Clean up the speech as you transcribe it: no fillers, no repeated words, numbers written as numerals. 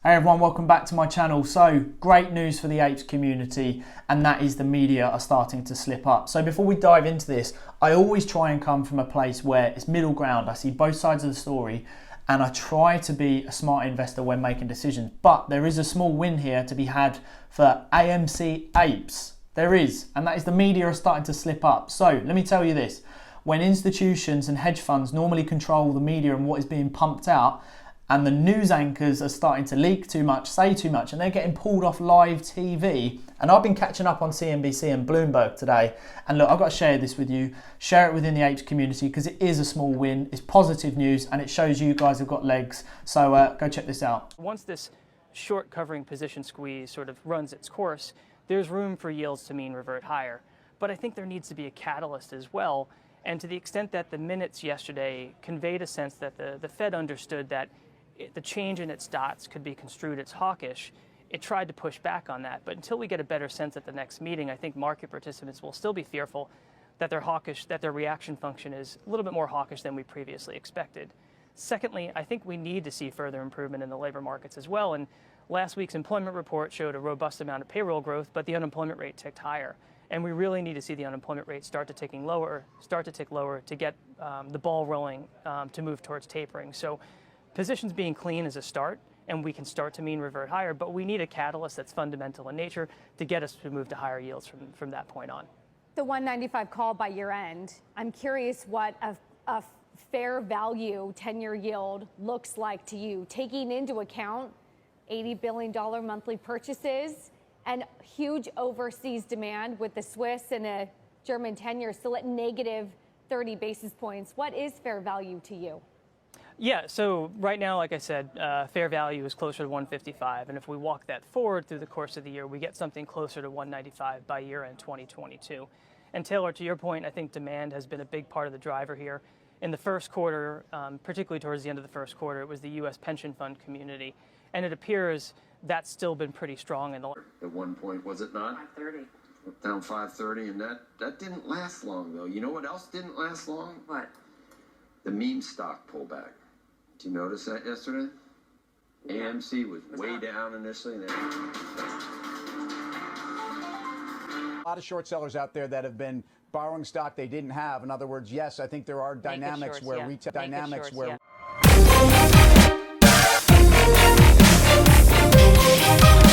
Hey everyone, welcome back to my channel. So, great news for the Apes community, and that is the media are starting to slip up. So before we dive into this, I always try and come from a place where it's middle ground. I see both sides of the story, and I try to be a smart investor when making decisions. But there is a small win here to be had for AMC Apes. There is, and that is the media are starting to slip up. So let me tell you this, when institutions and hedge funds normally control the media and what is being pumped out, and the news anchors are starting to leak too much, say too much, and they're getting pulled off live TV. And I've been catching up on CNBC and Bloomberg today. And look, I've got to share this with you, share it within the Apes community, because it is a small win, it's positive news, and it shows you guys have got legs. So go check this out. Once this short covering position squeeze sort of runs its course, there's room for yields to mean revert higher. But I think there needs to be a catalyst as well. And to the extent that the minutes yesterday conveyed a sense that the Fed understood that the change in its dots could be construed as hawkish, it tried to push back on that. But until we get a better sense at the next meeting, I think market participants will still be fearful that they're hawkish, that their reaction function is a little bit more hawkish than we previously expected. Secondly, I think we need to see further improvement in the labor markets as well. And last week's employment report showed a robust amount of payroll growth, but the unemployment rate ticked higher. And we really need to see the unemployment rate start to tick lower to get the ball rolling to move towards tapering. So positions being clean is a start, and we can start to mean revert higher, but we need a catalyst that's fundamental in nature to get us to move to higher yields from that point on. The 195 call by year end, I'm curious what a fair value 10-year yield looks like to you, taking into account $80 billion monthly purchases and huge overseas demand with the Swiss and a German 10-year still at negative 30 basis points. What is fair value to you? Yeah, so right now, like I said, fair value is closer to 155, and if we walk that forward through the course of the year, we get something closer to 195 by year-end 2022. And Taylor, to your point, I think demand has been a big part of the driver here. In the first quarter, particularly towards the end of the first quarter, it was the U.S. pension fund community, and it appears that's still been pretty strong in the. At one point, was it not? 530. Down 530, and that didn't last long, though. You know what else didn't last long? What? The meme stock pullback. Did you notice that yesterday? Yeah. AMC was way down initially. And a lot of short sellers out there that have been borrowing stock they didn't have. In other words, yes, I think there are dynamics shorts, where yeah. retail Naked dynamics shorts, where yeah.